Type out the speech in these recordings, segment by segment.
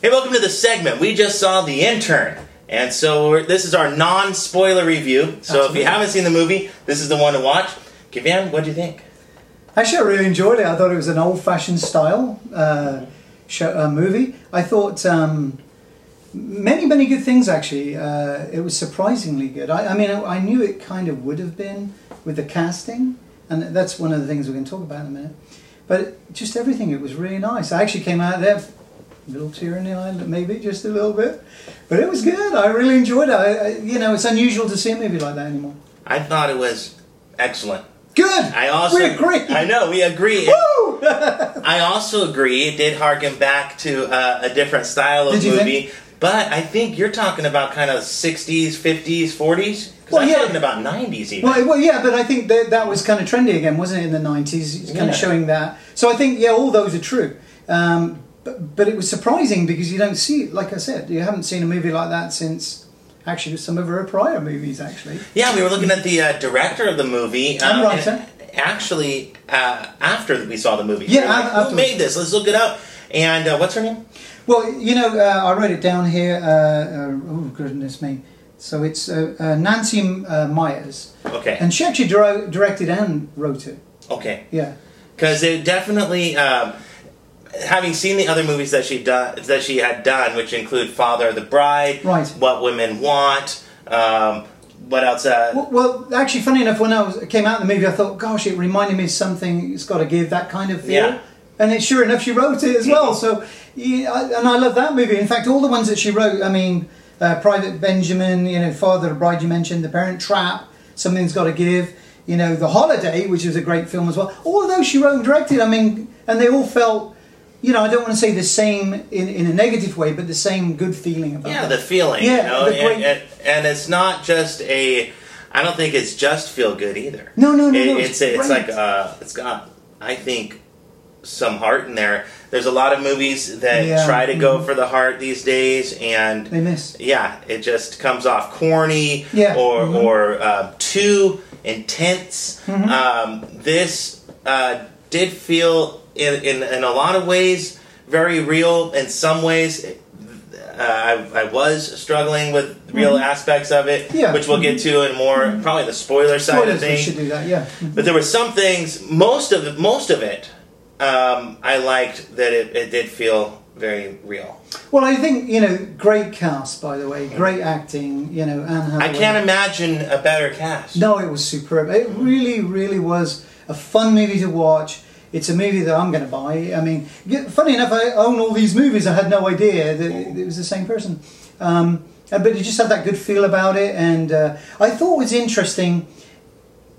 Hey, welcome to the segment. We just saw The Intern. And so this is our non-spoiler review. So Absolutely. If you haven't seen the movie, this is the one to watch. Kivian, what do you think? Actually, I really enjoyed it. I thought it was an old-fashioned style movie. I thought many good things, actually. It was surprisingly good. I mean, I knew it kind of would have been with the casting. And that's one of the things we're going to talk about in a minute. But just everything, it was really nice. I actually came out there, a little tear in the eye, maybe, just a little bit. But it was good. I really enjoyed it. You know, it's unusual to see a movie like that anymore. I thought it was excellent. Good! We agree! I know, we agree. Woo! I also agree, it did harken back to a different style of movie. But I think you're talking about kind of 60s, 50s, 40s? Because I'm talking about 90s even. Well, yeah, but I think that was kind of trendy again, wasn't it, in the 90s? It's kind of showing that. So I think, yeah, all those are true. But it was surprising because you don't see, like I said, you haven't seen a movie like that since, actually, some of her prior movies, actually. Yeah, we were looking at the director of the movie. And writer. Actually, after we saw the movie. Yeah, who made this? Let's look it up. And what's her name? Well, you know, I wrote it down here. Oh, goodness me. So it's Nancy Meyers. Okay. And she actually directed and wrote it. Okay. Yeah. Because it definitely, having seen the other movies that she had done, which include Father of the Bride, right. What Women Want, what else? Well, actually, funny enough, when I came out in the movie, I thought, gosh, it reminded me of something. It's got to give that kind of feel. Yeah. And sure enough, she wrote it as well. So, yeah, and I love that movie. In fact, all the ones that she wrote, I mean, Private Benjamin, you know, Father of the Bride you mentioned, The Parent Trap, Something's Got to Give, you know, The Holiday, which was a great film as well. All of those she wrote and directed, I mean, and they all felt, you know, I don't want to say the same in a negative way, but the same good feeling about it. Yeah, the feeling, you know, and it's not just I don't think it's just feel good either. No. It's like, it's got, I think, some heart in there. There's a lot of movies that try to go for the heart these days, and they miss. Yeah, it just comes off corny or too intense. This did feel in a lot of ways very real. In some ways, I was struggling with real aspects of it, which we'll get to in more probably the spoiler side of things. We should do that, yeah. But there were some things. Most of it. I liked that it did feel very real. Well, I think, you know, great cast, by the way, great acting, you know, Anne Hathaway. I can't imagine a better cast. No, it was superb. It really was a fun movie to watch. It's a movie that I'm going to buy. I mean, funny enough, I own all these movies. I had no idea that it was the same person. But it just had that good feel about it. And I thought it was interesting.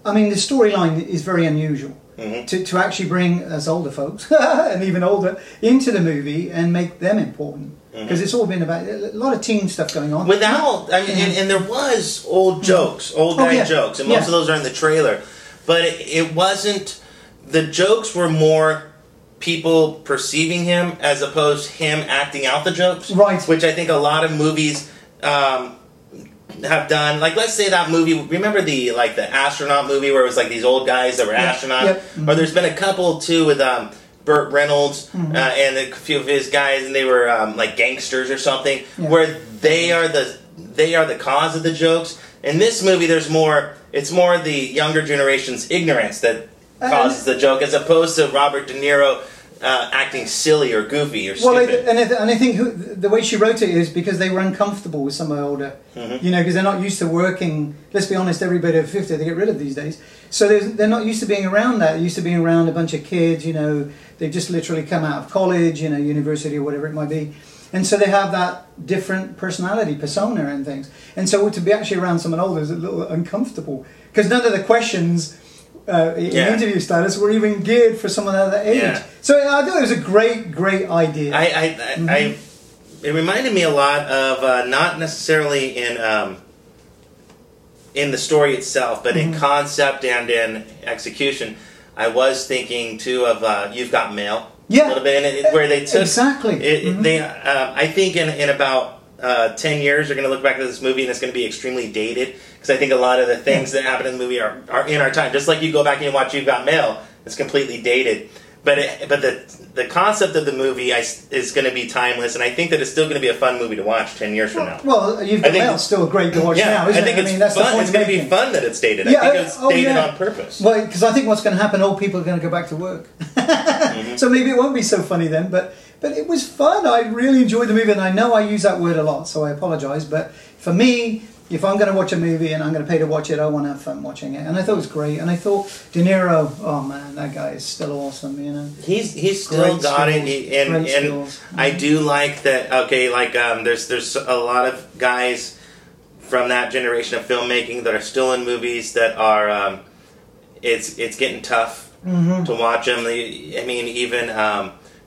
I mean, the storyline is very unusual. To actually bring us older folks, and even older, into the movie and make them important. Because it's all been about a lot of teen stuff going on. Without, I mean, and there was old jokes, old guy jokes, and most of those are in the trailer. But it wasn't, the jokes were more people perceiving him as opposed to him acting out the jokes. Right. Which I think a lot of movies have done. Like, let's say that movie, remember the astronaut movie where it was like these old guys that were astronauts? Or there's been a couple too with Burt Reynolds and a few of his guys, and they were like gangsters or something, where they are the cause of the jokes. In this movie, it's more the younger generation's ignorance that causes the joke, as opposed to Robert De Niro acting silly or goofy or stupid. Well, and I think the way she wrote it is because they were uncomfortable with some older, you know, because they're not used to working. Let's be honest, everybody over 50 they get rid of these days. So they're not used to being around that. They're used to being around a bunch of kids, you know. They've just literally come out of college, you know, university or whatever it might be. And so they have that different personality, persona and things. And so to be actually around someone older is a little uncomfortable. Because none of the questions in interview status were even geared for someone of that age. So I thought it was a great idea. It reminded me a lot of, not necessarily in the story itself, but in concept and in execution. I was thinking too of You've Got Mail. A little bit, where they took I think in about 10 years they're going to look back at this movie and it's going to be extremely dated, because I think a lot of the things that happen in the movie are in our time. Just like you go back and you watch You've Got Mail, it's completely dated. but the concept of the movie is going to be timeless, and I think that it's still going to be a fun movie to watch 10 years from now. Well, You've Got Mail still great to watch now, isn't it? I think it's fun. It's going to be fun that it's dated. I think it's dated on purpose. Well, because I think what's going to happen, old people are going to go back to work. So maybe it won't be so funny then, but it was fun. I really enjoyed the movie, and I know I use that word a lot, so I apologise. But for me, if I'm going to watch a movie and I'm going to pay to watch it, I want to have fun watching it. And I thought it was great. And I thought De Niro, oh man, that guy is still awesome, you know. He's still got it. And I do like that, there's a lot of guys from that generation of filmmaking that are still in movies that are, it's getting tough to watch them. I mean, even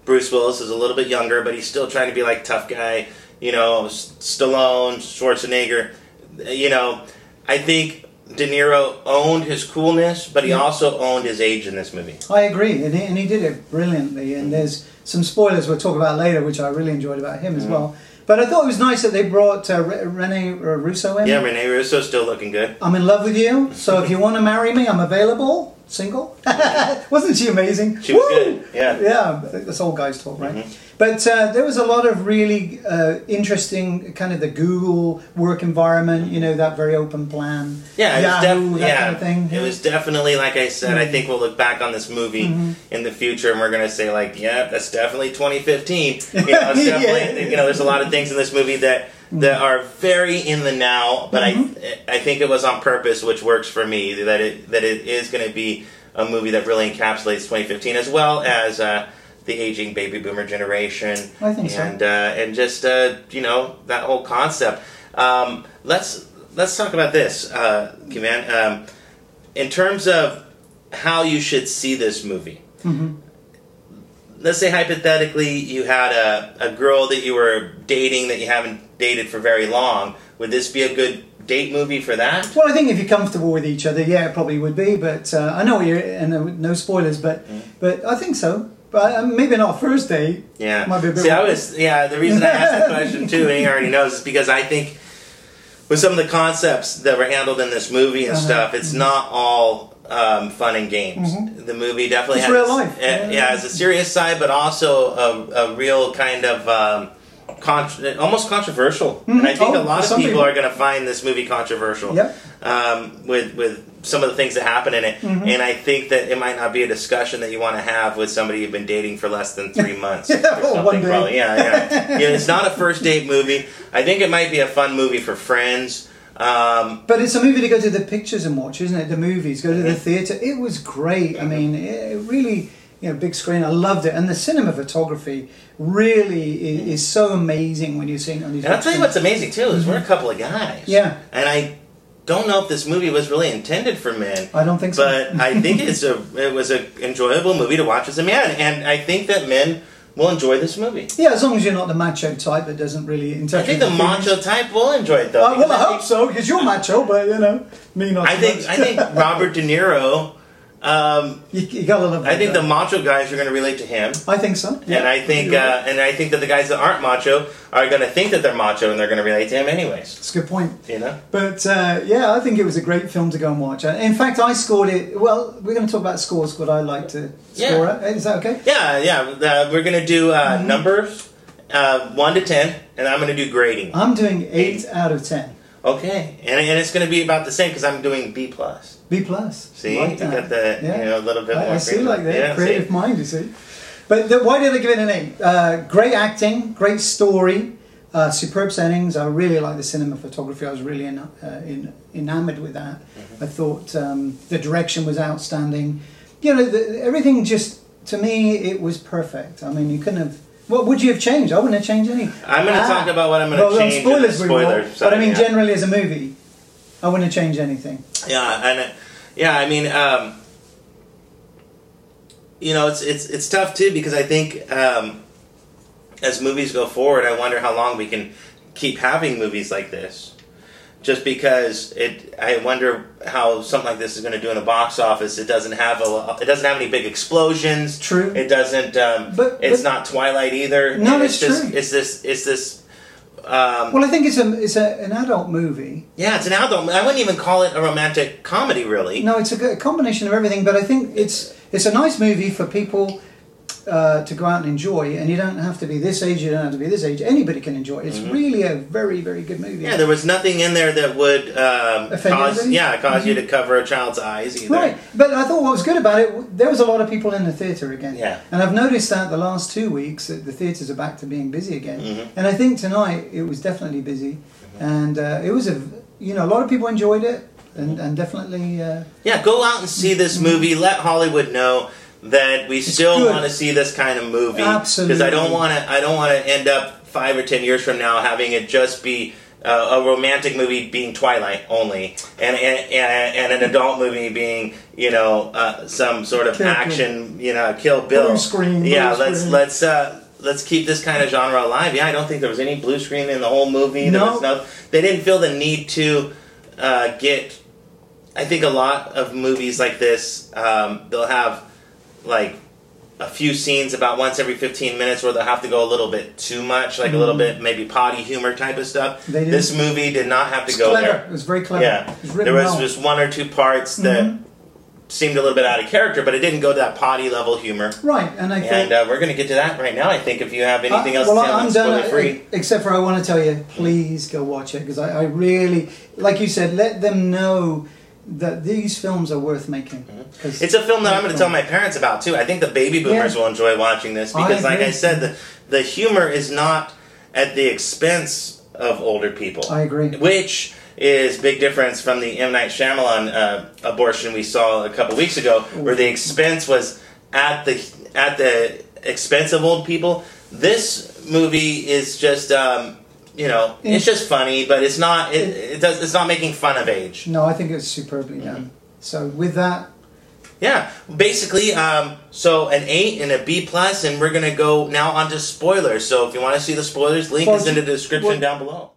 Bruce Willis is a little bit younger, but he's still trying to be like tough guy. You know, Stallone, Schwarzenegger. You know, I think De Niro owned his coolness, but he also owned his age in this movie. I agree, and he did it brilliantly. And there's some spoilers we'll talk about later, which I really enjoyed about him as well. But I thought it was nice that they brought Rene Russo in. Yeah, Rene Russo's still looking good. I'm in love with you, so if you want to marry me, I'm available. Single. Wasn't she amazing? She was good, yeah. Yeah, that's all guys talk, right? But there was a lot of really interesting, kind of the Google work environment, you know, that very open plan. Yeah, Yahoo, that kind of thing. It was definitely, like I said, I think we'll look back on this movie in the future and we're going to say, like, yeah, that's definitely 2015. You know, it's definitely, you know, there's a lot of things in this movie that are very in the now, but I think it was on purpose, which works for me, that it is going to be a movie that really encapsulates 2015 as well as the aging baby boomer generation. I think and just you know, that whole concept. Let's talk about this, Kivan. In terms of how you should see this movie. Let's say hypothetically you had a girl that you were dating that you haven't dated for very long. Would this be a good date movie for that? Well, I think if you're comfortable with each other, yeah, it probably would be. But I know you're, and no spoilers, but I think so. But maybe not first date. Yeah. Might be a bit the reason I asked the question too, and he already knows, is because I think with some of the concepts that were handled in this movie and stuff, it's not all fun and games. The movie definitely has real life. Has a serious side, but also a real kind of almost controversial. And I think a lot of people are going to find this movie controversial. With some of the things that happen in it. And I think that it might not be a discussion that you want to have with somebody you've been dating for less than 3 months. Or something, one day. Probably. Yeah, it's not a first date movie. I think it might be a fun movie for friends. But it's a movie to go to the pictures and watch, isn't it? The movies, go to the theatre. It was great. I mean, it really, you know, big screen. I loved it, and the cinematography really is so amazing when you're seeing it on these. And I'll tell you what's amazing too is we're a couple of guys. Yeah, and I don't know if this movie was really intended for men. I don't think so. But I think it was an enjoyable movie to watch as a man, and I think that men will enjoy this movie. Yeah, as long as you're not the macho type that doesn't really interpret. I think the macho type will enjoy it though. Well, I hope so, because you're macho, but you know, me not. I think Robert De Niro. You gotta love that I think guy. the macho guys are going to relate to him. I think so. Yeah. And I think that the guys that aren't macho are going to think that they're macho and they're going to relate to him anyways. That's a good point. You know. But yeah, I think it was a great film to go and watch. In fact, I scored it. Well, we're going to talk about scores, but I like to score it. Is that okay? Yeah. We're going to do numbers 1 to 10, and I'm going to do grading. I'm doing 8 out of 10. Okay, and it's going to be about the same because I'm doing B+. B+. See, like you got the a little bit more. I see like that creative mind. You see, but why did I give it an 8? Great acting, great story, superb settings. I really like the cinematography. I was really enamored with that. I thought the direction was outstanding. You know, everything just, to me, it was perfect. I mean, you couldn't have. What would you have changed? I wouldn't have changed anything. I'm going to talk about what I'm going to change. Spoilers. But I mean, generally as a movie, I wouldn't have changed anything. I mean, you know, it's tough too because I think as movies go forward, I wonder how long we can keep having movies like this. Just because I wonder how something like this is going to do in the box office. It doesn't have any big explosions. True. It doesn't. It's not Twilight either. No, it's true. It's this. Well, I think it's an adult movie. Yeah, it's an adult. I wouldn't even call it a romantic comedy, really. No, it's a combination of everything. But I think it's a nice movie for people to go out and enjoy, and you don't have to be this age, you don't have to be this age. Anybody can enjoy it. It's really a very, very good movie. Yeah, there was nothing in there that would cause you to cover a child's eyes either. Right, but I thought what was good about it, there was a lot of people in the theatre again. Yeah. And I've noticed that the last 2 weeks, that the theatres are back to being busy again. And I think tonight it was definitely busy, and it was a lot of people enjoyed it, and definitely. Go out and see this movie. Let Hollywood know that we still want to see this kind of movie. Absolutely. Because I don't want to end up 5 or 10 years from now having it just be a romantic movie being Twilight only, and an adult movie being some sort of action Kill Bill. Blue screen. Let's keep this kind of genre alive. Yeah, I don't think there was any blue screen in the whole movie. No. They didn't feel the need to get. I think a lot of movies like this, they'll have like a few scenes about once every 15 minutes where they'll have to go a little bit too much, like a little bit maybe potty humor type of stuff. This movie did not have to go there. It was very clever. Yeah, there was just 1 or 2 parts that seemed a little bit out of character, but it didn't go to that potty level humor. Right, and we're going to get to that right now. I think if you have anything else to tell, I'm spoiler free. Except for I want to tell you, please go watch it, because I really, like you said, let them know that these films are worth making. It's a film that I'm going to tell my parents about too. I think the baby boomers will enjoy watching this because, like I said, the humor is not at the expense of older people. I agree. Which is big difference from the M. Night Shyamalan abortion we saw a couple weeks ago, where the expense was at the expense of old people. This movie is just. It's just funny, but it's not. It's not making fun of age. No, I think it's superbly done. So with that, basically, so an 8 and a B+, and we're gonna go now on to spoilers. So if you want to see the spoilers, link is in the description down below.